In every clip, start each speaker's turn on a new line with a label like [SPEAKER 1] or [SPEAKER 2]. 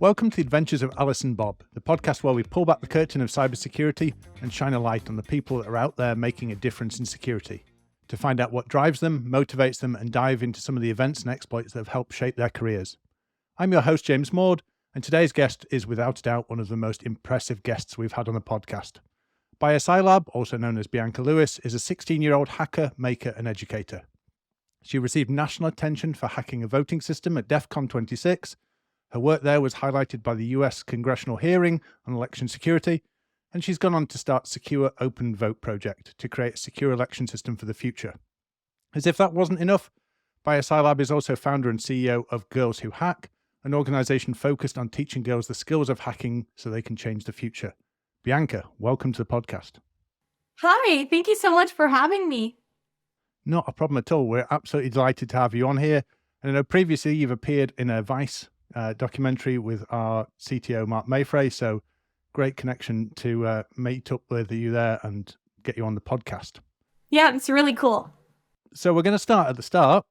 [SPEAKER 1] Welcome to the Adventures of Alice and Bob, the podcast where we pull back the curtain of cybersecurity and shine a light on the people that are out there making a difference in security. To find out what drives them, motivates them, and dive into some of the events and exploits that have helped shape their careers. I'm your host, James Maud, and today's guest is without a doubt one of the most impressive guests we've had on the podcast. Bianca, also known as Bianca Lewis, is a 16-year-old hacker, maker, and educator. She received national attention for hacking a voting system at DEFCON 26. Her work there was highlighted by the US congressional hearing on election security, and she's gone on to start Secure Open Vote Project to create a secure election system for the future. As if that wasn't enough, Bianca is also founder and CEO of Girls Who Hack, an organization focused on teaching girls the skills of hacking so they can change the future. Bianca, welcome to the podcast.
[SPEAKER 2] Hi, thank you so much for having me.
[SPEAKER 1] Not a problem at all. We're absolutely delighted to have you on here. And I know previously you've appeared in a Vice documentary with our CTO, Mark Mayfrey. So great connection to meet up with you there and get you on the podcast.
[SPEAKER 2] Yeah, it's really cool.
[SPEAKER 1] So we're going to start at the start,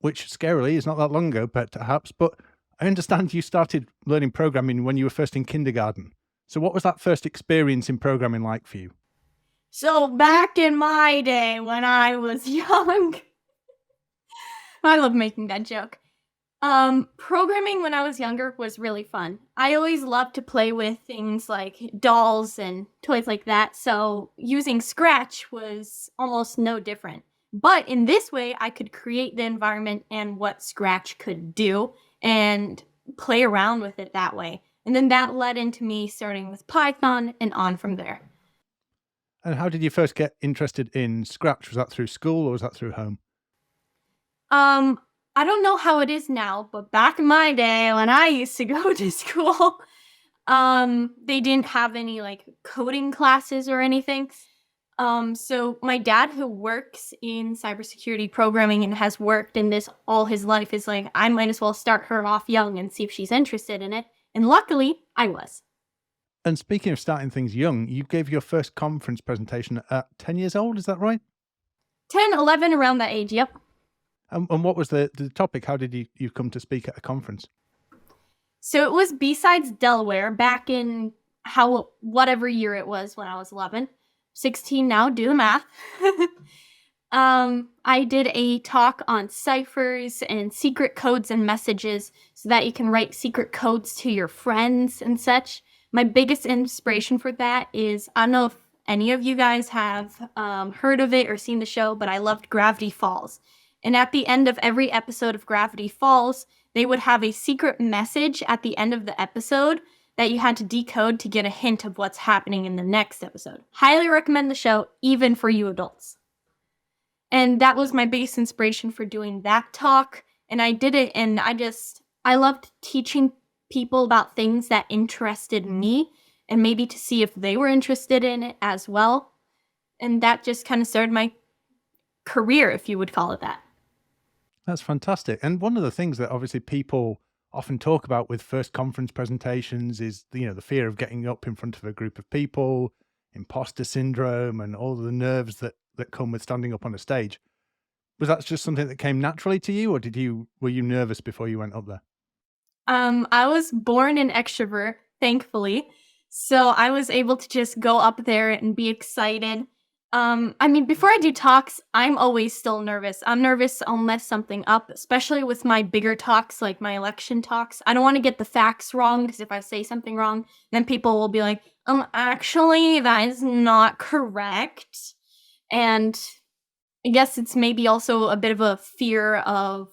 [SPEAKER 1] which scarily is not that long ago, perhaps. But I understand you started learning programming when you were first in kindergarten. So what was that first experience in programming like for you?
[SPEAKER 2] So back in my day when I was young, I love making that joke. Programming when I was younger was really fun. I always loved to play with things like dolls and toys like that, so using Scratch was almost no different. But in this way, I could create the environment and what Scratch could do and play around with it that way. And then that led into me starting with Python and on from there.
[SPEAKER 1] And how did you first get interested in Scratch? Was that through school or was that through home?
[SPEAKER 2] I don't know how it is now, but back in my day when I used to go to school, they didn't have any like coding classes or anything. So my dad, who works in cybersecurity programming and has worked in this all his life, is like, I might as well start her off young and see if she's interested in it. And luckily, I was.
[SPEAKER 1] And speaking of starting things young, you gave your first conference presentation at 10 years old, is that right?
[SPEAKER 2] 10, 11, around that age, yep.
[SPEAKER 1] And what was the topic? How did you come to speak at a conference?
[SPEAKER 2] So it was B-Sides Delaware back in whatever year it was when I was 11. 16 now, do the math. I did a talk on ciphers and secret codes and messages so that you can write secret codes to your friends and such. My biggest inspiration for that is, I don't know if any of you guys have heard of it or seen the show, but I loved Gravity Falls. And at the end of every episode of Gravity Falls, they would have a secret message at the end of the episode that you had to decode to get a hint of what's happening in the next episode. Highly recommend the show, even for you adults. And that was my biggest inspiration for doing that talk. And I did it, and I loved teaching people about things that interested me, and maybe to see if they were interested in it as well. And that just kind of started my career, if you would call it that.
[SPEAKER 1] That's fantastic. And one of the things that obviously people often talk about with first conference presentations is, the fear of getting up in front of a group of people, imposter syndrome, and all the nerves that come with standing up on a stage. Was that just something that came naturally to you, or were you nervous before you went up there?
[SPEAKER 2] I was born an extrovert, thankfully. So I was able to just go up there and be excited. Before I do talks, I'm always still nervous. I'm nervous I'll mess something up, especially with my bigger talks, like my election talks. I don't want to get the facts wrong, because if I say something wrong, then people will be like, actually, that is not correct. And I guess it's maybe also a bit of a fear of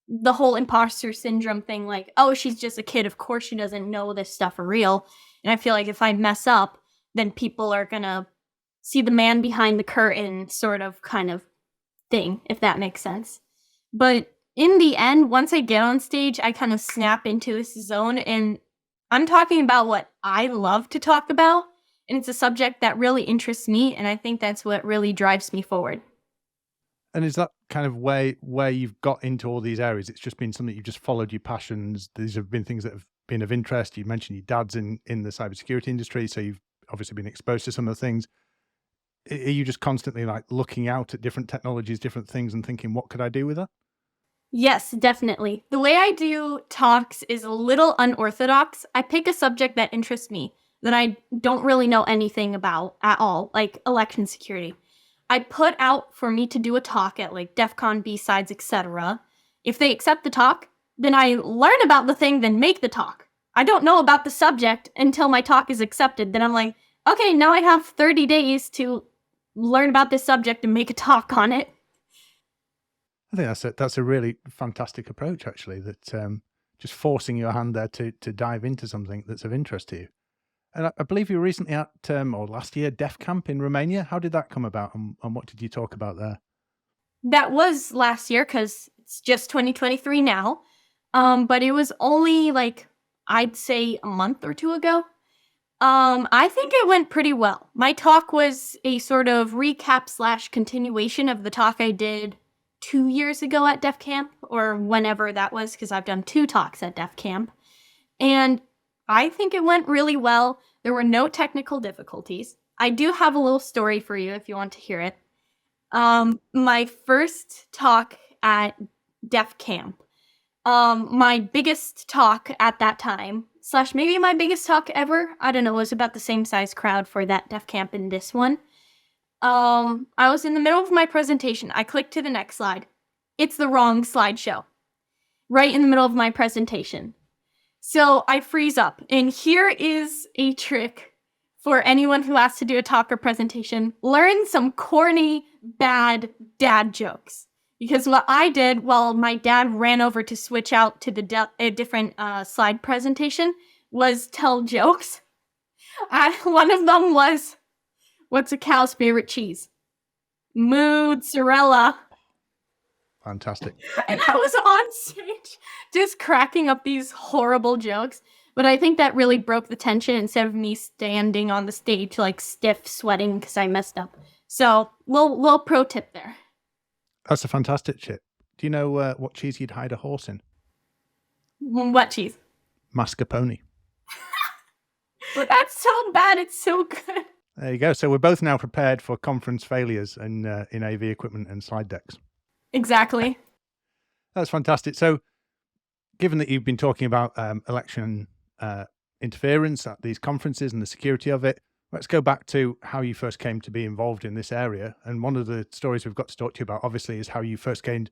[SPEAKER 2] the whole imposter syndrome thing, like, oh, she's just a kid, of course she doesn't know this stuff for real. And I feel like if I mess up, then people are gonna see the man behind the curtain sort of kind of thing, if that makes sense. But in the end, once I get on stage, I kind of snap into this zone, and I'm talking about what I love to talk about, and it's a subject that really interests me, and I think that's what really drives me forward.
[SPEAKER 1] And is that kind of where you've got into all these areas? It's just been something you've just followed your passions. These have been things that have been of interest. You mentioned your dad's in the cybersecurity industry, so you've obviously been exposed to some of the things. Are you just constantly like looking out at different technologies, different things, and thinking, what could I do with that?
[SPEAKER 2] Yes, definitely. The way I do talks is a little unorthodox. I pick a subject that interests me that I don't really know anything about at all, like election security. I put out for me to do a talk at like DEFCON, B-sides, etc. If they accept the talk, then I learn about the thing, then make the talk. I don't know about the subject until my talk is accepted. Then I'm like, okay, now I have 30 days to learn about this subject and make a talk on it.
[SPEAKER 1] I think that's a really fantastic approach, actually, that just forcing your hand there to dive into something that's of interest to you. And I believe you were recently at, or last year, DEF Camp in Romania. How did that come about, and what did you talk about there?
[SPEAKER 2] That was last year because it's just 2023 now. But it was only like, I'd say a month or two ago. I think it went pretty well. My talk was a sort of recap slash continuation of the talk I did 2 years ago at DEF Camp, or whenever that was, because I've done 2 talks at DEF Camp. And I think it went really well. There were no technical difficulties. I do have a little story for you if you want to hear it. My first talk at DEF Camp, my biggest talk at that time, slash maybe my biggest talk ever, I don't know, was about the same size crowd for that DEF Camp and this one. I was in the middle of my presentation. I clicked to the next slide. It's the wrong slideshow. Right in the middle of my presentation. So I freeze up. And here is a trick for anyone who has to do a talk or presentation. Learn some corny, bad dad jokes. Because what I did while my dad ran over to switch out to a different slide presentation was tell jokes. One of them was, what's a cow's favorite cheese? Mozzarella.
[SPEAKER 1] Fantastic.
[SPEAKER 2] And I was on stage just cracking up these horrible jokes. But I think that really broke the tension instead of me standing on the stage like stiff sweating because I messed up. So, little pro tip there.
[SPEAKER 1] That's a fantastic tip. Do you know what cheese you'd hide a horse in?
[SPEAKER 2] What cheese?
[SPEAKER 1] Mascarpone.
[SPEAKER 2] That's so bad. It's so good.
[SPEAKER 1] There you go. So we're both now prepared for conference failures in AV equipment and slide decks.
[SPEAKER 2] Exactly.
[SPEAKER 1] That's fantastic. So given that you've been talking about election interference at these conferences and the security of it, let's go back to how you first came to be involved in this area. And one of the stories we've got to talk to you about, obviously, is how you first gained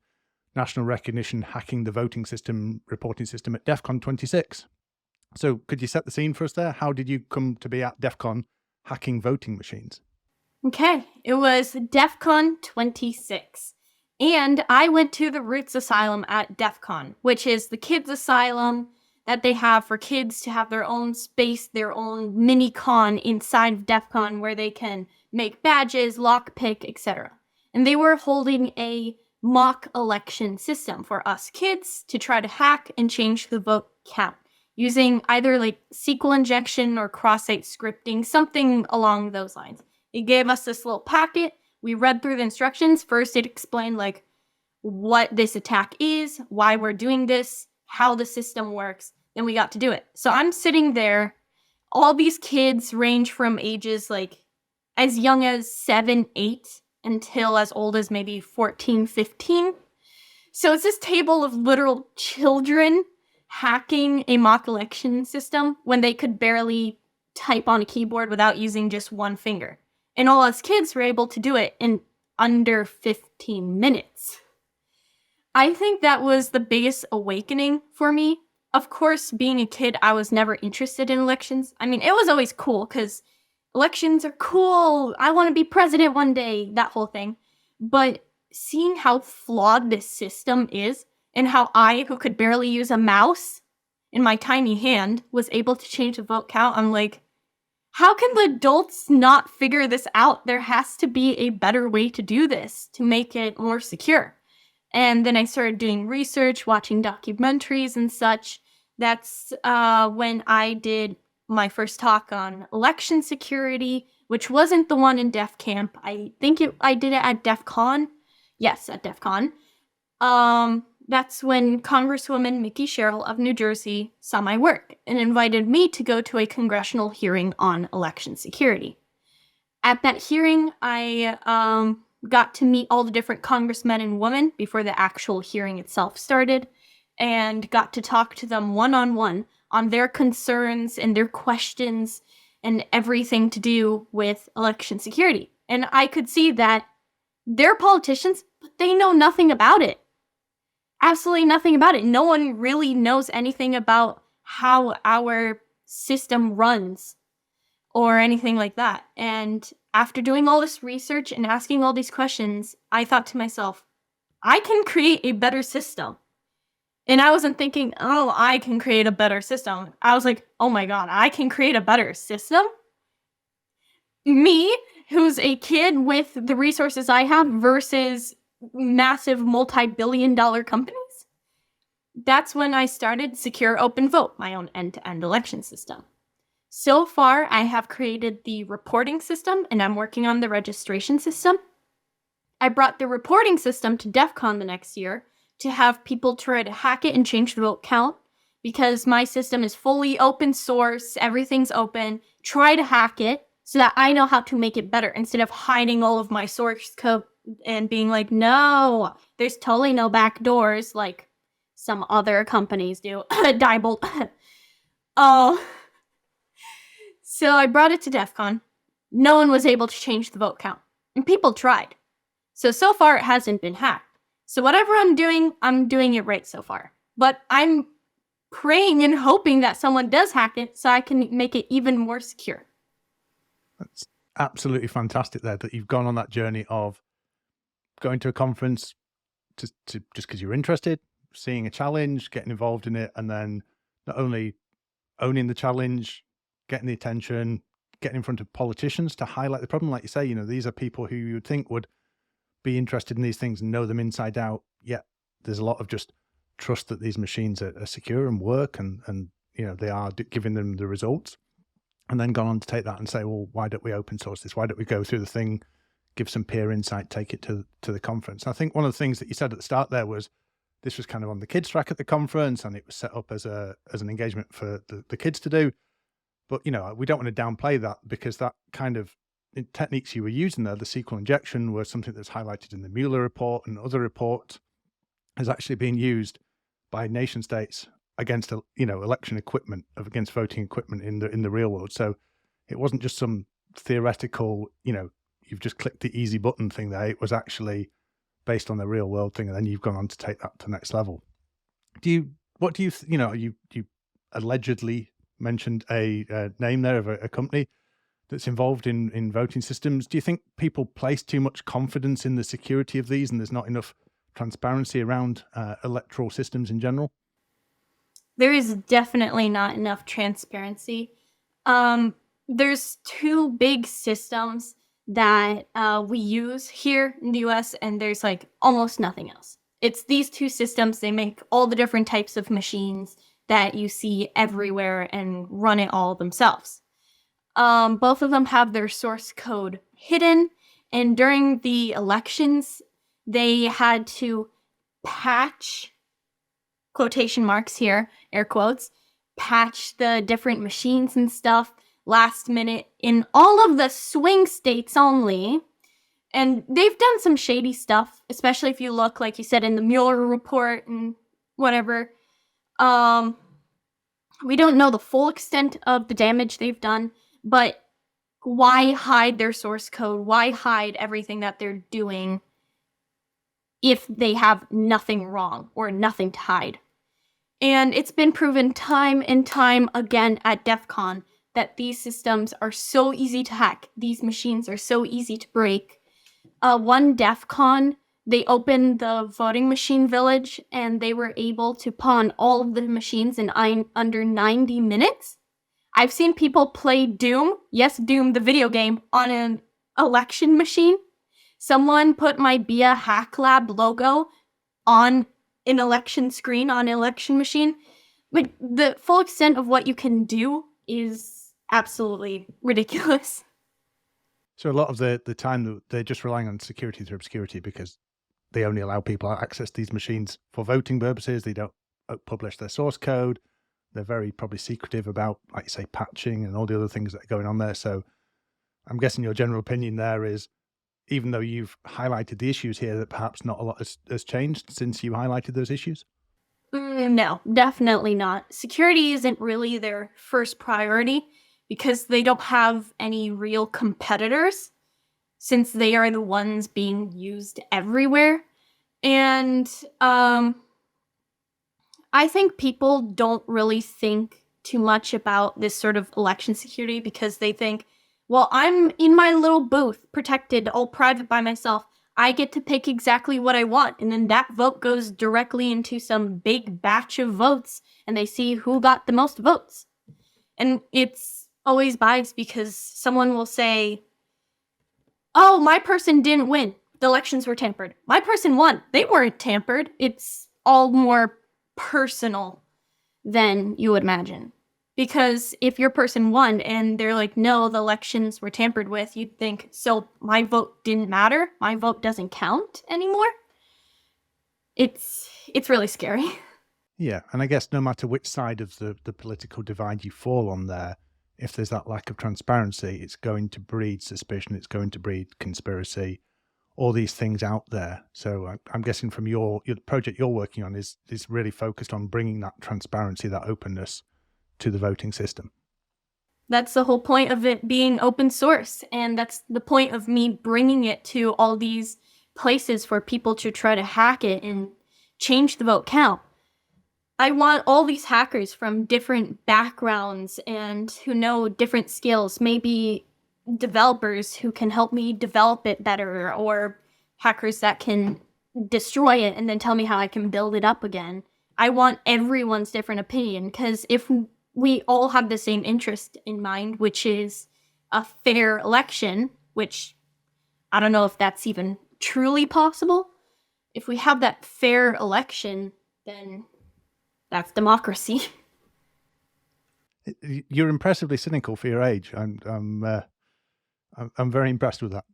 [SPEAKER 1] national recognition hacking the voting system, reporting system at DEFCON 26. So could you set the scene for us there? How did you come to be at DEFCON hacking voting machines?
[SPEAKER 2] Okay, it was DEFCON 26. And I went to the Roots Asylum at DEFCON, which is the kids' asylum that they have for kids to have their own space, their own mini-con inside of DEFCON where they can make badges, lockpick, etc. And they were holding a mock election system for us kids to try to hack and change the vote count using either like SQL injection or cross-site scripting, something along those lines. It gave us this little packet. We read through the instructions. First, it explained like what this attack is, why we're doing this, how the system works. Then we got to do it. So I'm sitting there. All these kids range from ages like as young as 7, 8 until as old as maybe 14, 15. So it's this table of literal children hacking a mock election system when they could barely type on a keyboard without using just one finger. And all us kids were able to do it in under 15 minutes. I think that was the biggest awakening for me. Of course, being a kid, I was never interested in elections. I mean, it was always cool because elections are cool. I want to be president one day, that whole thing. But seeing how flawed this system is and how I, who could barely use a mouse in my tiny hand, was able to change the vote count, I'm like, how can the adults not figure this out? There has to be a better way to do this to make it more secure. And then I started doing research, watching documentaries and such. That's when I did my first talk on election security, which wasn't the one in DEF Camp. I think I did it at DEFCON. Yes, at DEFCON. That's when Congresswoman Mickey Sherrill of New Jersey saw my work and invited me to go to a congressional hearing on election security. At that hearing, I got to meet all the different congressmen and women before the actual hearing itself started, and got to talk to them one-on-one on their concerns and their questions and everything to do with election security. And I could see that they're politicians, but they know nothing about it. Absolutely nothing about it. No one really knows anything about how our system runs or anything like that. And after doing all this research and asking all these questions, I thought to myself, I can create a better system. And I wasn't thinking, oh, I can create a better system. I was like, oh my God, I can create a better system? Me, who's a kid with the resources I have versus massive multi-billion-dollar companies? That's when I started Secure Open Vote, my own end-to-end election system. So far, I have created the reporting system, and I'm working on the registration system. I brought the reporting system to DEFCON the next year to have people try to hack it and change the vote count, because my system is fully open source, everything's open. Try to hack it so that I know how to make it better instead of hiding all of my source code and being like, no, there's totally no back doors like some other companies do. Diebold. Oh. So I brought it to DEFCON. No one was able to change the vote count. And people tried. So far it hasn't been hacked. So whatever I'm doing it right so far. But I'm praying and hoping that someone does hack it so I can make it even more secure.
[SPEAKER 1] That's absolutely fantastic there that you've gone on that journey of going to a conference to just because you're interested, seeing a challenge, getting involved in it, and then not only owning the challenge, getting the attention, getting in front of politicians to highlight the problem. Like you say, these are people who you would think would be interested in these things and know them inside out. Yet there's a lot of just trust that these machines are secure and work, and they are giving them the results. And then gone on to take that and say, well, why don't we open source this? Why don't we go through the thing, give some peer insight, take it to the conference? And I think one of the things that you said at the start there was this was kind of on the kids track at the conference, and it was set up as an engagement for the kids to do. But, we don't want to downplay that, because that kind of techniques you were using there, the SQL injection, was something that's highlighted in the Mueller report and other reports, has actually been used by nation states against election equipment, against voting equipment in the real world. So it wasn't just some theoretical, you've just clicked the easy button thing there. It was actually based on the real world thing, and then you've gone on to take that to the next level. You allegedly mentioned a name there of a company that's involved in voting systems. Do you think people place too much confidence in the security of these, and there's not enough transparency around electoral systems in general?
[SPEAKER 2] There is definitely not enough transparency. There's two big systems that we use here in the US, and there's like almost nothing else. It's these two systems. They make all the different types of machines that you see everywhere and run it all themselves. Both of them have their source code hidden, and during the elections, they had to patch, quotation marks here, air quotes, patch the different machines and stuff last minute in all of the swing states only. And they've done some shady stuff, especially if you look, like you said, in the Mueller report and whatever. We don't know the full extent of the damage they've done, but why hide their source code? Why hide everything that they're doing if they have nothing wrong or nothing to hide? And it's been proven time and time again at DEFCON that these systems are so easy to hack. These machines are so easy to break. One DEFCON, they opened the voting machine village, and they were able to pawn all of the machines in under 90 minutes. I've seen people play Doom, yes, Doom, the video game, on an election machine. Someone put my BIA Hack Lab logo on an election screen on an election machine. But the full extent of what you can do is absolutely ridiculous.
[SPEAKER 1] So a lot of the time they're just relying on security through obscurity, because they only allow people access these machines for voting purposes. They don't publish their source code. They're very probably secretive about, like you say, patching and all the other things that are going on there. So I'm guessing your general opinion there is even though you've highlighted the issues here, that perhaps not a lot has changed since you highlighted those issues?
[SPEAKER 2] No, definitely not. Security isn't really their first priority because they don't have any real competitors since they are the ones being used everywhere. And I think people don't really think too much about this sort of election security because they think, well, I'm in my little booth, protected, all private by myself. I get to pick exactly what I want. And then that vote goes directly into some big batch of votes and they see who got the most votes. And it's always biased because someone will say, oh, my person didn't win. The elections were tampered. My person won. They weren't tampered. It's all more personal than you would imagine. Because if your person won and they're like, no, the elections were tampered with, you'd think, so my vote didn't matter? My vote doesn't count anymore? It's really scary.
[SPEAKER 1] Yeah, and I guess no matter which side of the political divide you fall on there, if there's that lack of transparency, it's going to breed suspicion, it's going to breed conspiracy, all these things out there. So I'm guessing from your project you're working on is really focused on bringing that transparency, that openness to the voting system.
[SPEAKER 2] That's the whole point of it being open source. And that's the point of me bringing it to all these places for people to try to hack it and change the vote count. I want all these hackers from different backgrounds and who know different skills, maybe developers who can help me develop it better, or hackers that can destroy it and then tell me how I can build it up again. I want everyone's different opinion, because if we all have the same interest in mind, which is a fair election, which I don't know if that's even truly possible. If we have that fair election, then that's democracy.
[SPEAKER 1] You're impressively cynical for your age. I'm very impressed with that.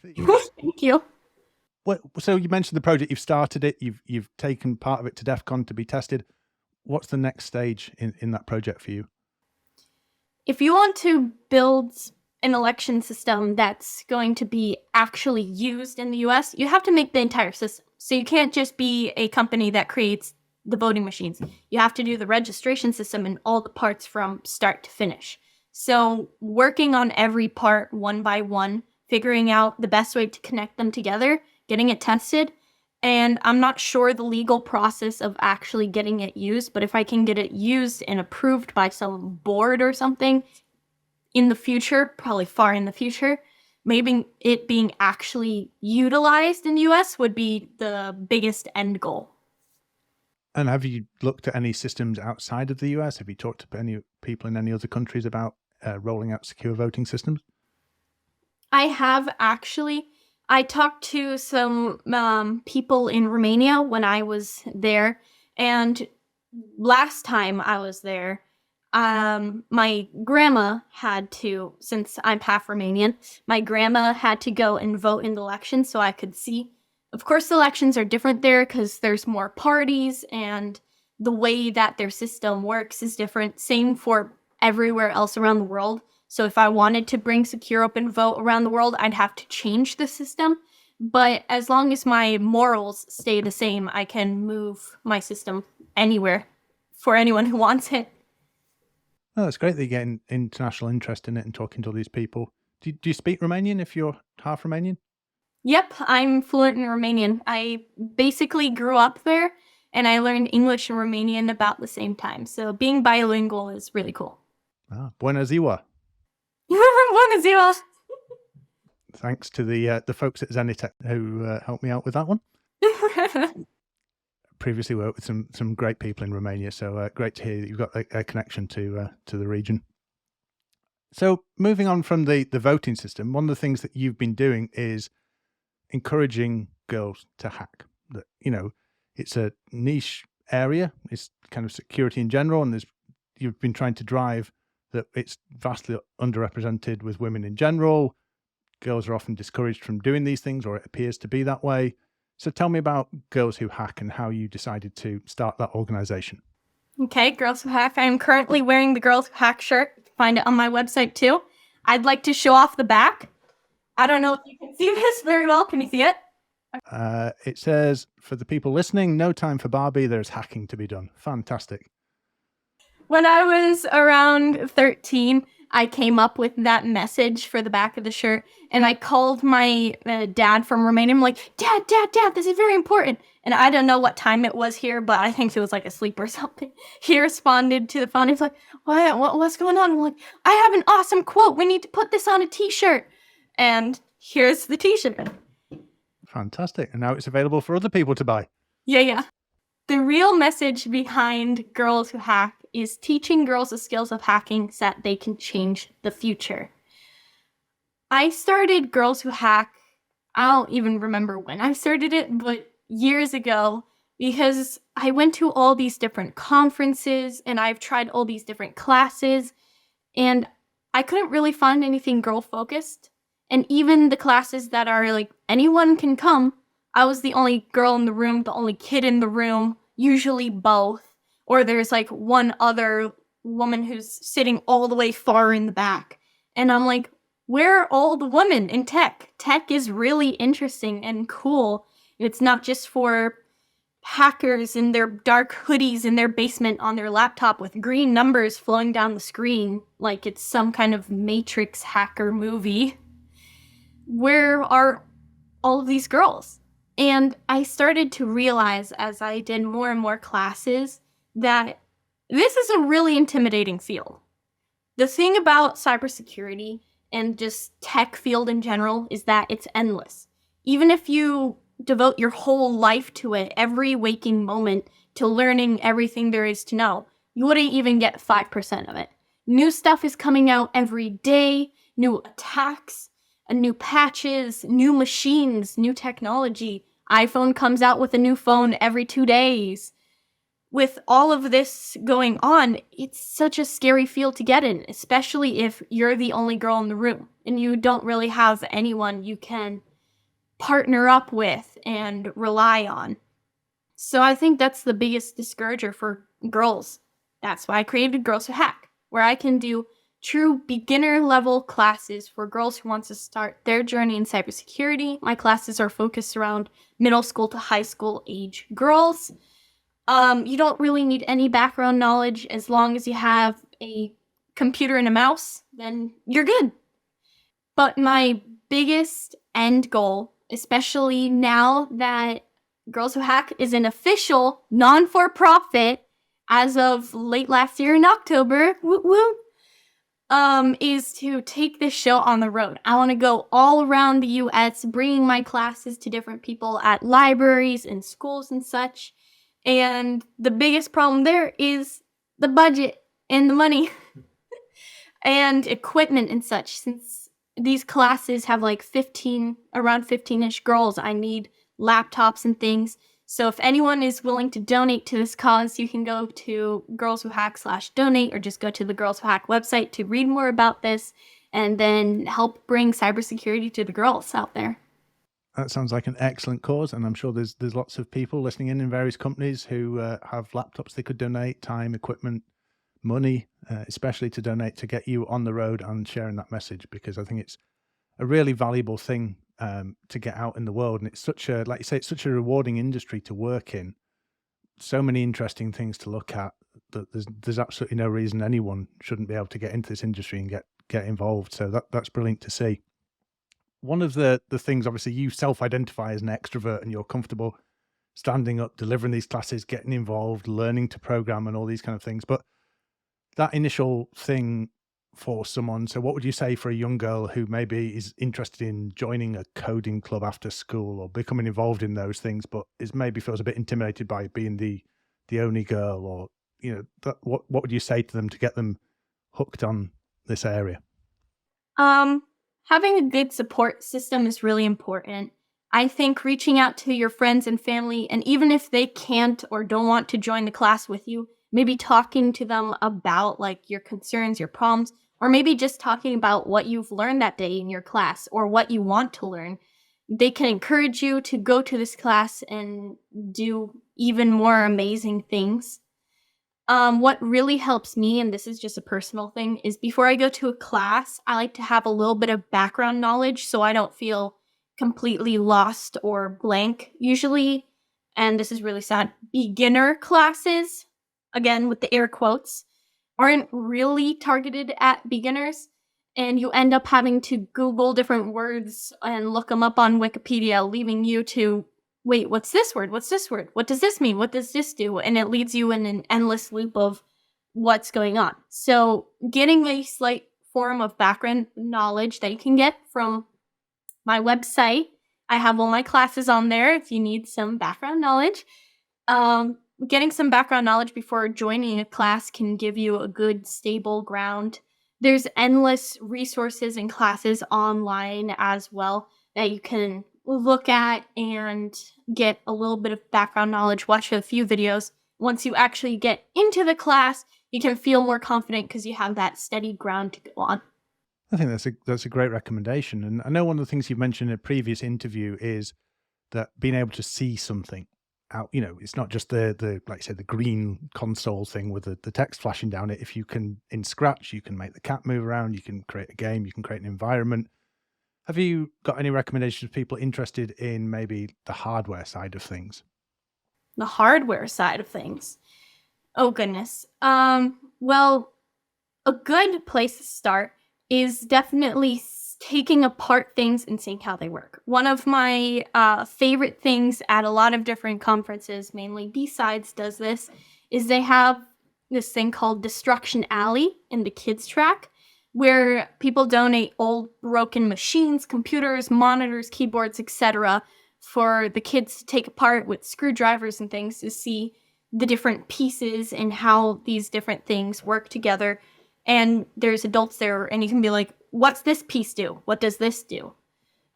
[SPEAKER 2] Thank you.
[SPEAKER 1] Well, so you mentioned the project. You've started it. You've taken part of it to DEFCON to be tested. What's the next stage in that project for you?
[SPEAKER 2] If you want to build an election system that's going to be actually used in the US, you have to make the entire system. So you can't just be a company that creates the voting machines. You have to do the registration system and all the parts from start to finish. So working on every part one by one, figuring out the best way to connect them together, getting it tested. And I'm not sure the legal process of actually getting it used, but if I can get it used and approved by some board or something in the future, probably far in the future, maybe it being actually utilized in the US would be the biggest end goal.
[SPEAKER 1] And have you looked at any systems outside of the US? Have you talked to any people in any other countries about rolling out secure voting systems?
[SPEAKER 2] I have actually. I talked to some people in Romania when I was there, and last time I was there, my grandma had to, since I'm half Romanian, my grandma had to go and vote in the election so I could see. Of course, the elections are different there because there's more parties, and the way that their system works is different. Same for everywhere else around the world. So if I wanted to bring secure open vote around the world, I'd have to change the system. But as long as my morals stay the same, I can move my system anywhere for anyone who wants it.
[SPEAKER 1] Oh, it's great that you get international interest in it and talking to all these people. Do you speak Romanian if you're half Romanian?
[SPEAKER 2] Yep, I'm fluent in Romanian. I basically grew up there, and I learned English and Romanian about the same time. So being bilingual is really cool.
[SPEAKER 1] Ah, bună ziua.
[SPEAKER 2] Bună ziua.
[SPEAKER 1] Thanks to the folks at Zenitech who helped me out with that one. Previously worked with some great people in Romania, so great to hear that you've got a connection to the region. So moving on from the voting system, one of the things that you've been doing is encouraging girls to hack. That, you know, it's a niche area. It's kind of security in general, and you've been trying to drive that it's vastly underrepresented with women in general. Girls are often discouraged from doing these things, or it appears to be that way. So tell me about Girls Who Hack and how you decided to start that organization.
[SPEAKER 2] Okay, Girls Who Hack. I'm currently wearing the Girls Who Hack shirt. Find it on my website too. I'd like to show off the back. I don't know if you can see this very well. Can you see it?
[SPEAKER 1] It says, for the people listening, no time for Barbie. There's hacking to be done. Fantastic.
[SPEAKER 2] When I was around 13, I came up with that message for the back of the shirt, and I called my dad from Romania. I'm like, Dad, this is very important. And I don't know what time it was here, but I think it was like asleep or something. He responded to the phone. He's like, what's going on? I'm like, I have an awesome quote. We need to put this on a t-shirt. And here's the t-shirt.
[SPEAKER 1] Fantastic. And now it's available for other people to buy.
[SPEAKER 2] Yeah. The real message behind Girls Who Hack is teaching girls the skills of hacking so that they can change the future. I started Girls Who Hack, I don't even remember when I started it, but years ago, because I went to all these different conferences and I've tried all these different classes, and I couldn't really find anything girl focused. And even the classes that are like anyone can come, I was the only girl in the room, the only kid in the room, usually both. Or there's like one other woman who's sitting all the way far in the back. And I'm like, where are all the women in tech? Tech is really interesting and cool. It's not just for hackers in their dark hoodies in their basement on their laptop with green numbers flowing down the screen like it's some kind of Matrix hacker movie. Where are all of these girls? And I started to realize as I did more and more classes that this is a really intimidating field. The thing about cybersecurity and just tech field in general is that it's endless. Even if you devote your whole life to it, every waking moment to learning everything there is to know, you wouldn't even get 5% of it. New stuff is coming out every day, new attacks, new patches, new machines, new technology. iPhone comes out with a new phone every 2 days. With all of this going on, it's such a scary field to get in, especially if you're the only girl in the room and you don't really have anyone you can partner up with and rely on. So I think that's the biggest discourager for girls. That's why I created Girls Who Hack, where I can do true beginner level classes for girls who want to start their journey in cybersecurity. My classes are focused around middle school to high school age girls. You don't really need any background knowledge. As long as you have a computer and a mouse, then you're good. But my biggest end goal, especially now that Girls Who Hack is an official non-for-profit as of late last year in October, is to take this show on the road. I want to go all around the US, bringing my classes to different people at libraries and schools and such. And the biggest problem there is the budget and the money and equipment and such. Since these classes have like around 15-ish girls, I need laptops and things. So if anyone is willing to donate to this cause, you can go to Girls Who Hack /donate or just go to the Girls Who Hack website to read more about this and then help bring cybersecurity to the girls out there.
[SPEAKER 1] That sounds like an excellent cause, and I'm sure there's lots of people listening in various companies who have laptops they could donate, time, equipment, money, especially to donate to get you on the road and sharing that message, because I think it's a really valuable thing to get out in the world. And it's such a, like you say, it's such a rewarding industry to work in. So many interesting things to look at that there's absolutely no reason anyone shouldn't be able to get into this industry and get involved. So that's brilliant to see. One of the things, obviously, you self-identify as an extrovert and you're comfortable standing up, delivering these classes, getting involved, learning to program and all these kind of things. But that initial thing for someone, so what would you say for a young girl who maybe is interested in joining a coding club after school or becoming involved in those things, but maybe feels a bit intimidated by being the only girl, or, what would you say to them to get them hooked on this area?
[SPEAKER 2] Having a good support system is really important. I think reaching out to your friends and family, and even if they can't or don't want to join the class with you, maybe talking to them about like your concerns, your problems, or maybe just talking about what you've learned that day in your class or what you want to learn. They can encourage you to go to this class and do even more amazing things. What really helps me, and this is just a personal thing, is before I go to a class, I like to have a little bit of background knowledge so I don't feel completely lost or blank. Usually, and this is really sad, beginner classes, again with the air quotes, aren't really targeted at beginners. And you end up having to Google different words and look them up on Wikipedia, leaving you to wait, what's this word? What's this word? What does this mean? What does this do? And it leads you in an endless loop of what's going on. So getting a slight form of background knowledge that you can get from my website. I have all my classes on there if you need some background knowledge. Getting some background knowledge before joining a class can give you a good, stable ground. There's endless resources and classes online as well that you can look at and get a little bit of background knowledge, watch a few videos. Once you actually get into the class, you can feel more confident because you have that steady ground to go on.
[SPEAKER 1] I think that's a great recommendation. And I know one of the things you've mentioned in a previous interview is that being able to see something out, it's not just the like I say, the green console thing with the text flashing down it. If you can, in Scratch, you can make the cat move around, you can create a game, you can create an environment. Have you got any recommendations for people interested in maybe the hardware side of things?
[SPEAKER 2] The hardware side of things. Oh goodness. Well, a good place to start is definitely taking apart things and seeing how they work. One of my favorite things at a lot of different conferences, mainly B-Sides does this, is they have this thing called Destruction Alley in the kids track, where people donate old broken machines, computers, monitors, keyboards, etc. for the kids to take apart with screwdrivers and things to see the different pieces and how these different things work together. And there's adults there, and you can be like, what's this piece do? What does this do?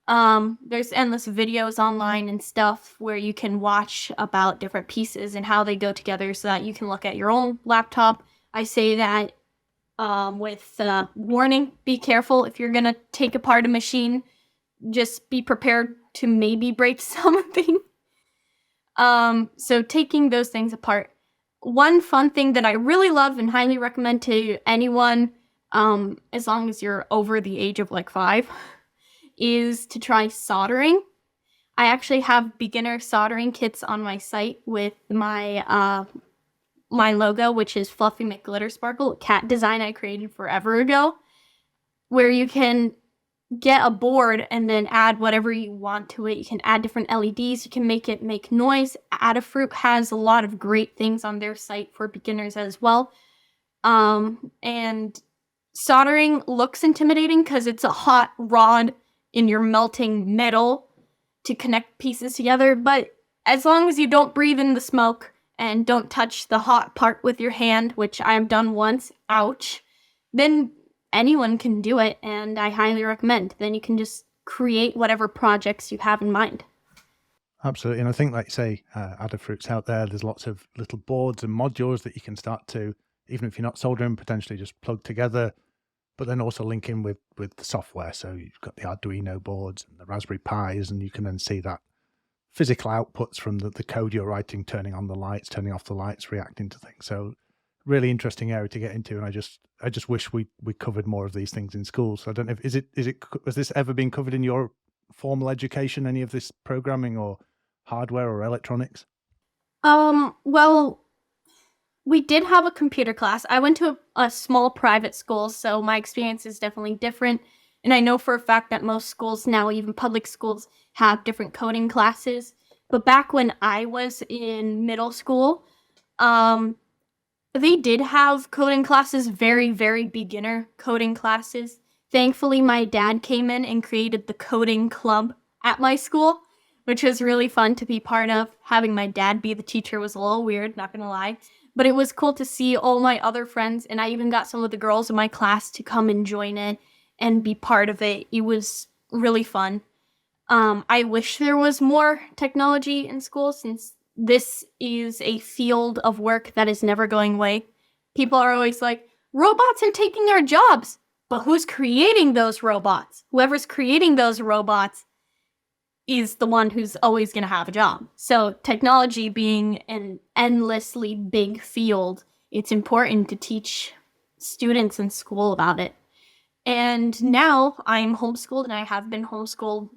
[SPEAKER 2] There's endless videos online and stuff where you can watch about different pieces and how they go together so that you can look at your own laptop. I say that with warning, be careful if you're going to take apart a machine. Just be prepared to maybe break something. So taking those things apart. One fun thing that I really love and highly recommend to anyone, as long as you're over the age of like 5, is to try soldering. I actually have beginner soldering kits on my site with my my logo, which is Fluffy McGlittersparkle, a cat design I created forever ago, where you can get a board and then add whatever you want to it. You can add different LEDs. You can make it make noise. Adafruit has a lot of great things on their site for beginners as well. And soldering looks intimidating because it's a hot rod and you're melting metal to connect pieces together. But as long as you don't breathe in the smoke and don't touch the hot part with your hand, which I've done once, ouch, then anyone can do it, and I highly recommend. Then you can just create whatever projects you have in mind.
[SPEAKER 1] Absolutely. And I think, like you say, Adafruit's out there. There's lots of little boards and modules that you can start to, even if you're not soldering, potentially just plug together, but then also link in with the software. So you've got the Arduino boards and the Raspberry Pis, and you can then see that physical outputs from the code you're writing, turning on the lights, turning off the lights, reacting to things. So really interesting area to get into, and I just wish we covered more of these things in school. So I don't know if has this ever been covered in your formal education, any of this programming or hardware or electronics?
[SPEAKER 2] Well, we did have a computer class. I went to a small private school, so my experience is definitely different. And I know for a fact that most schools now, even public schools, have different coding classes. But back when I was in middle school, they did have coding classes, very, very beginner coding classes. Thankfully, my dad came in and created the coding club at my school, which was really fun to be part of. Having my dad be the teacher was a little weird, not gonna lie. But it was cool to see all my other friends, and I even got some of the girls in my class to come and join it and be part of it. It was really fun. I wish there was more technology in school, since this is a field of work that is never going away. People are always like, robots are taking our jobs. But who's creating those robots? Whoever's creating those robots is the one who's always going to have a job. So technology being an endlessly big field it's important to teach students in school about it. And now I'm homeschooled, and I have been homeschooled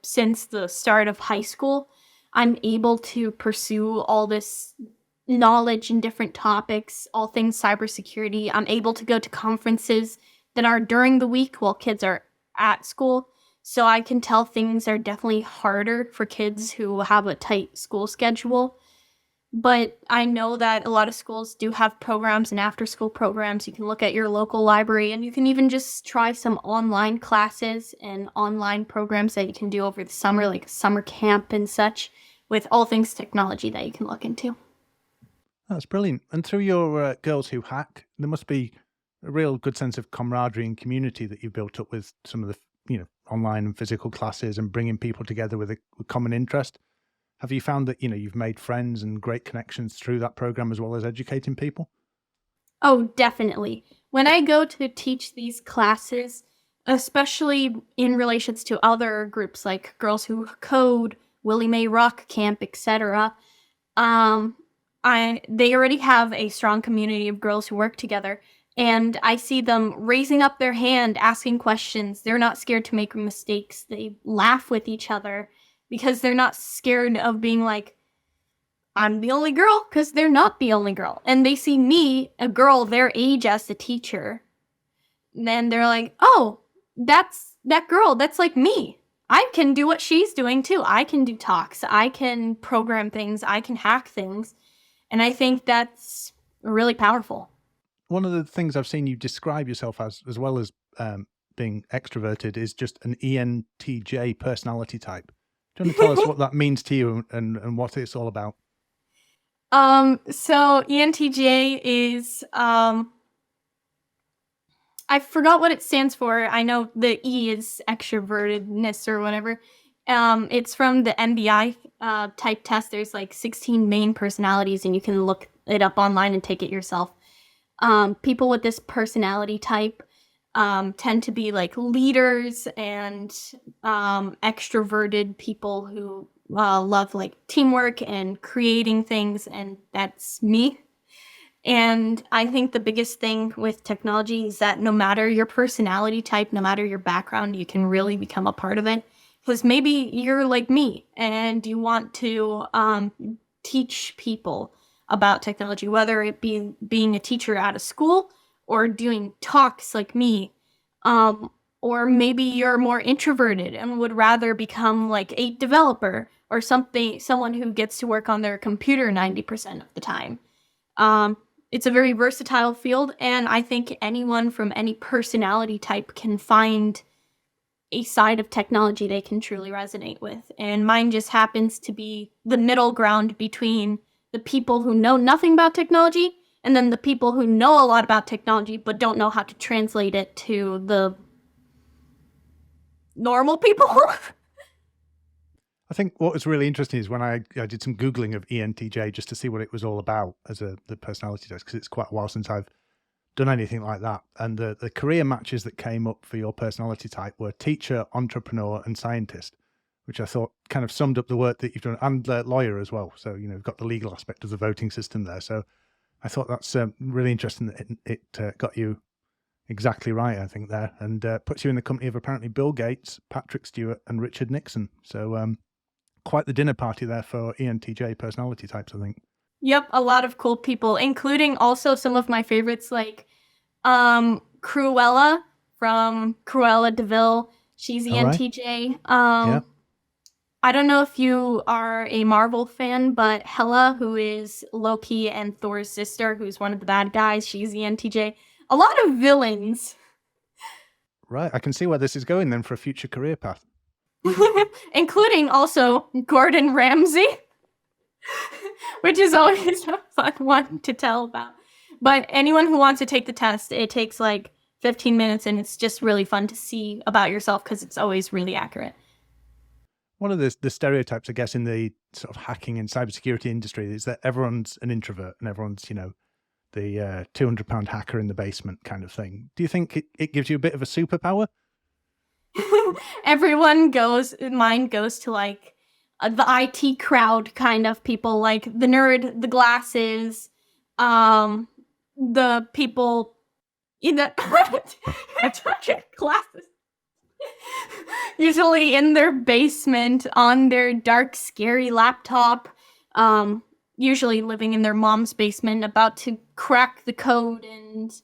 [SPEAKER 2] since the start of high school. I'm able to pursue all this knowledge in different topics, all things cybersecurity. I'm able to go to conferences that are during the week while kids are at school. So I can tell things are definitely harder for kids who have a tight school schedule. But I know that a lot of schools do have programs and after-school programs. You can look at your local library, and you can even just try some online classes and online programs that you can do over the summer, like summer camp and such, with all things technology that you can look into.
[SPEAKER 1] That's brilliant. And through your Girls Who Hack, there must be a real good sense of camaraderie and community that you've built up with some of the online and physical classes and bringing people together with a common interest. Have you found that, you've made friends and great connections through that program as well as educating people?
[SPEAKER 2] Oh, definitely. When I go to teach these classes, especially in relations to other groups like Girls Who Code, Willie Mae Rock Camp, etc., they already have a strong community of girls who work together, and I see them raising up their hand, asking questions. They're not scared to make mistakes. They laugh with each other because they're not scared of being like, I'm the only girl, because they're not the only girl. And they see me, a girl their age, as the teacher. Then they're like, oh, that's that girl. That's like me. I can do what she's doing too. I can do talks. I can program things. I can hack things. And I think that's really powerful.
[SPEAKER 1] One of the things I've seen you describe yourself as well as being extroverted, is just an ENTJ personality type. Do you want to tell us what that means to you and what it's all about?
[SPEAKER 2] So ENTJ is, I forgot what it stands for. I know the E is extrovertedness or whatever. It's from the MBI type test. There's like 16 main personalities, and you can look it up online and take it yourself. People with this personality type tend to be like leaders and extroverted people who love like teamwork and creating things, and that's me. And I think the biggest thing with technology is that no matter your personality type, no matter your background, you can really become a part of it. Because maybe you're like me and you want to teach people about technology, whether it be being a teacher at a school or doing talks like me. Or maybe you're more introverted and would rather become like a developer or someone who gets to work on their computer 90% of the time. It's a very versatile field, and I think anyone from any personality type can find a side of technology they can truly resonate with. And mine just happens to be the middle ground between the people who know nothing about technology and then the people who know a lot about technology but don't know how to translate it to the normal people.
[SPEAKER 1] I think what was really interesting is when I did some Googling of ENTJ just to see what it was all about as the personality test, because it's quite a while since I've done anything like that. And the career matches that came up for your personality type were teacher, entrepreneur, and scientist, which I thought kind of summed up the work that you've done, and lawyer as well. So, you've got the legal aspect of the voting system there. So I thought that's really interesting that it got you exactly right, I think, there, and puts you in the company of apparently Bill Gates, Patrick Stewart, and Richard Nixon. So quite the dinner party there for ENTJ personality types, I think.
[SPEAKER 2] Yep, a lot of cool people, including also some of my favorites like Cruella from Cruella de Vil. She's ENTJ.
[SPEAKER 1] Yeah.
[SPEAKER 2] I don't know if you are a Marvel fan, but Hela, who is Loki and Thor's sister, who's one of the bad guys, she's ENTJ. A lot of villains.
[SPEAKER 1] Right, I can see where this is going then for a future career path.
[SPEAKER 2] Including also Gordon Ramsay, which is always a fun one to tell about. But anyone who wants to take the test, it takes like 15 minutes, and it's just really fun to see about yourself because it's always really accurate.
[SPEAKER 1] One of the stereotypes, I guess, in the sort of hacking and cybersecurity industry is that everyone's an introvert and everyone's, the 200-pound hacker in the basement kind of thing. Do you think it gives you a bit of a superpower?
[SPEAKER 2] Mine goes to like the IT crowd kind of people, like the nerd, the glasses, The people in the classes, usually in their basement on their dark, scary laptop, usually living in their mom's basement, about to crack the code and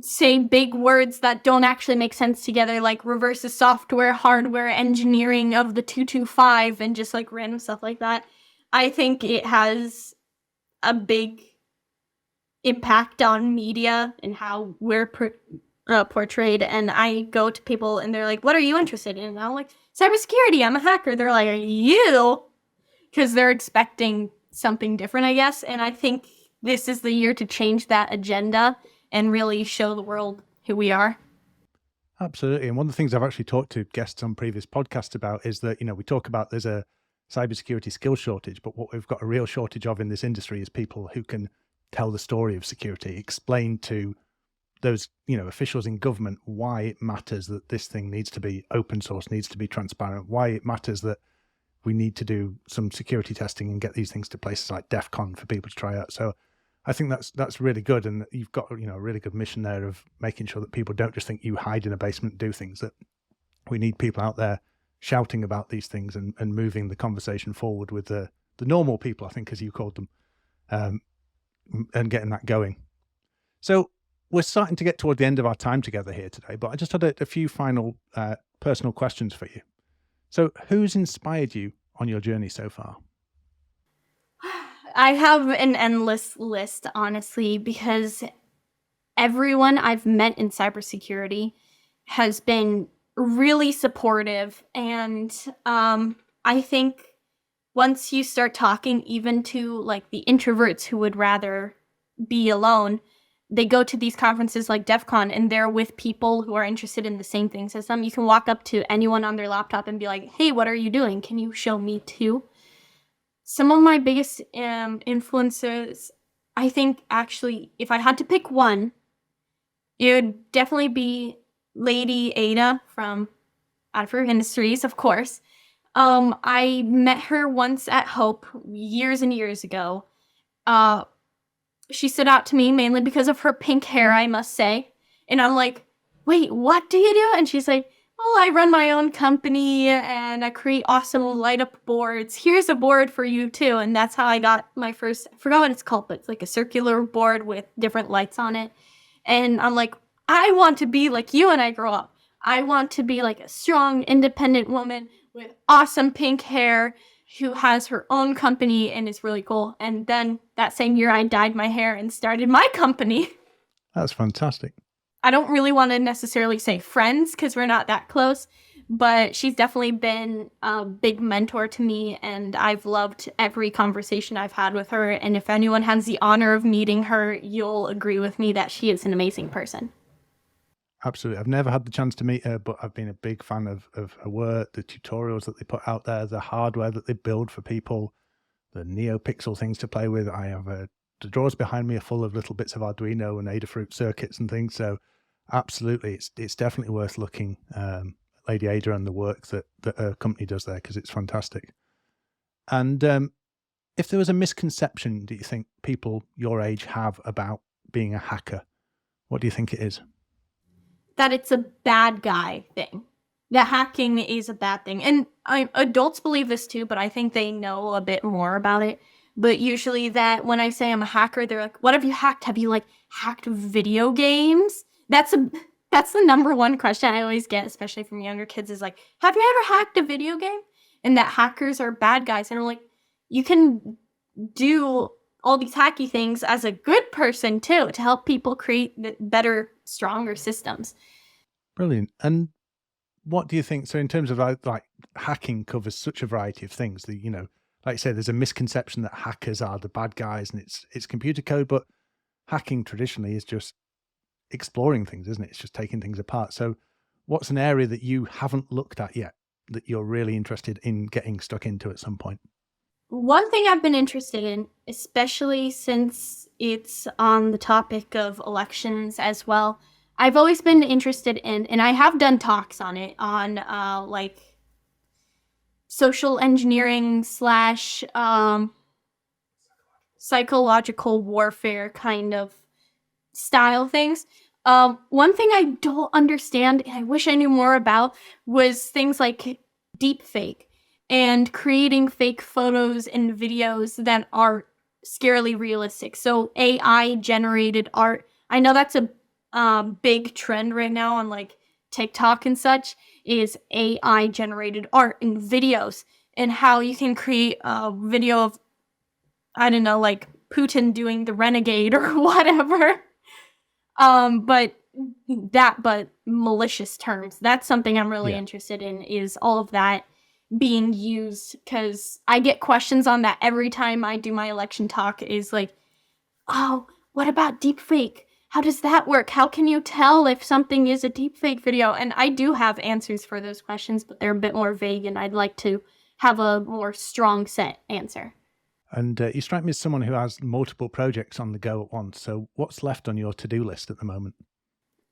[SPEAKER 2] say big words that don't actually make sense together, like reverse the software, hardware engineering of the 225, and just like random stuff like that. I think it has a big impact on media and how we're portrayed. And I go to people and they're like, what are you interested in? And I'm like, cybersecurity, I'm a hacker. They're like, are you? Because they're expecting something different, I guess. And I think this is the year to change that agenda and really show the world who we are.
[SPEAKER 1] Absolutely. And one of the things I've actually talked to guests on previous podcasts about is that, we talk about there's a cybersecurity skill shortage, but what we've got a real shortage of in this industry is people who can tell the story of security, explain to those, officials in government why it matters that this thing needs to be open source, needs to be transparent, why it matters that we need to do some security testing and get these things to places like DEFCON for people to try out. So I think that's really good. And you've got, a really good mission there of making sure that people don't just think you hide in a basement and do things, that we need people out there shouting about these things and moving the conversation forward with the normal people, I think, as you called them, and getting that going. So we're starting to get toward the end of our time together here today, but I just had a few final personal questions for you. So who's inspired you on your journey so far?
[SPEAKER 2] I have an endless list, honestly, because everyone I've met in cybersecurity has been really supportive. And I think once you start talking even to like the introverts who would rather be alone, they go to these conferences like DEFCON and they're with people who are interested in the same things as them. You can walk up to anyone on their laptop and be like, hey, what are you doing? Can you show me too? Some of my biggest influences, I think, actually, if I had to pick one, it would definitely be Lady Ada from Adver Industries, of course. I met her once at Hope years and years ago. She stood out to me mainly because of her pink hair, I must say. And I'm like, wait, what do you do? And she's like, oh, I run my own company and I create awesome light up boards. Here's a board for you too. And that's how I got my first, I forgot what it's called, but it's like a circular board with different lights on it. And I'm like, I want to be like you when I grow up. I want to be like a strong, independent woman with awesome pink hair who has her own company and is really cool. And then that same year I dyed my hair and started my company.
[SPEAKER 1] That's fantastic.
[SPEAKER 2] I don't really want to necessarily say friends because we're not that close, but she's definitely been a big mentor to me, and I've loved every conversation I've had with her. And if anyone has the honor of meeting her, you'll agree with me that she is an amazing person.
[SPEAKER 1] Absolutely. I've never had the chance to meet her, but I've been a big fan of her work, the tutorials that they put out there, the hardware that they build for people, the NeoPixel things to play with. I have the drawers behind me are full of little bits of Arduino and Adafruit circuits and things. So absolutely, it's definitely worth looking Lady Ada and the work that her company does there, because it's fantastic. And if there was a misconception, do you think people your age have about being a hacker, what do you think it is?
[SPEAKER 2] That it's a bad guy thing. That hacking is a bad thing. And adults believe this too, but I think they know a bit more about it. But usually that when I say I'm a hacker, they're like, what have you hacked? Have you like hacked video games? That's the number one question I always get, especially from younger kids, is like, have you ever hacked a video game? And that hackers are bad guys. And I'm like, you can do all these hacky things as a good person too, to help people create better, stronger systems.
[SPEAKER 1] Brilliant. And what do you think? So in terms of like hacking covers such a variety of things that, like you say, there's a misconception that hackers are the bad guys and it's computer code, but hacking traditionally is just exploring things, isn't it? It's just taking things apart. So what's an area that you haven't looked at yet that you're really interested in getting stuck into at some point?
[SPEAKER 2] One thing I've been interested in, especially since it's on the topic of elections as well, I've always been interested in, and I have done talks on it, on like social engineering / psychological warfare kind of style things. One thing I don't understand and I wish I knew more about was things like deepfake and creating fake photos and videos that are scarily realistic. So AI generated art. I know that's a big trend right now on like TikTok and such, is AI generated art and videos, and how you can create a video of, I don't know, like Putin doing the renegade or whatever. But malicious terms. That's something I'm really interested in, is all of that being used, because I get questions on that every time I do my election talk, is like, oh, what about deepfake? How does that work? How can you tell if something is a deepfake video? And I do have answers for those questions, but they're a bit more vague, and I'd like to have a more strong set answer.
[SPEAKER 1] And you strike me as someone who has multiple projects on the go at once. So what's left on your to-do list at the moment?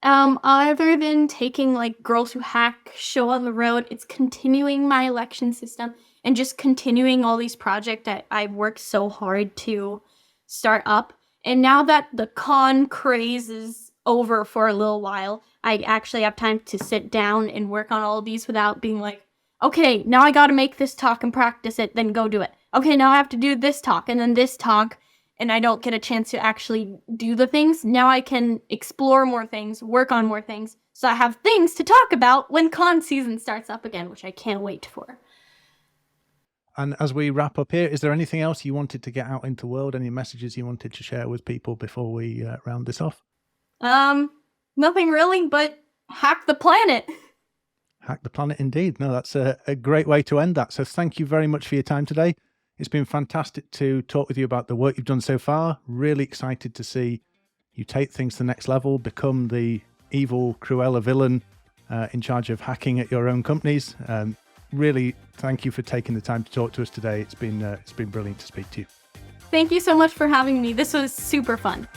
[SPEAKER 2] Other than taking like Girls Who Hack show on the road, it's continuing my election system and just continuing all these projects that I've worked so hard to start up. And now that the con craze is over for a little while, I actually have time to sit down and work on all of these without being like, okay, now I gotta make this talk and practice it, then go do it. Okay, now I have to do this talk and then this talk, and I don't get a chance to actually do the things. Now I can explore more things, work on more things, so I have things to talk about when con season starts up again, which I can't wait for.
[SPEAKER 1] And as we wrap up here, is there anything else you wanted to get out into the world? Any messages you wanted to share with people before we round this off?
[SPEAKER 2] Nothing really, but hack the planet.
[SPEAKER 1] Hack the planet indeed. No, that's a great way to end that. So thank you very much for your time today. It's been fantastic to talk with you about the work you've done so far. Really excited to see you take things to the next level, become the evil Cruella villain in charge of hacking at your own companies. Really, thank you for taking the time to talk to us today. It's been brilliant to speak to you.
[SPEAKER 2] Thank you so much for having me. This was super fun.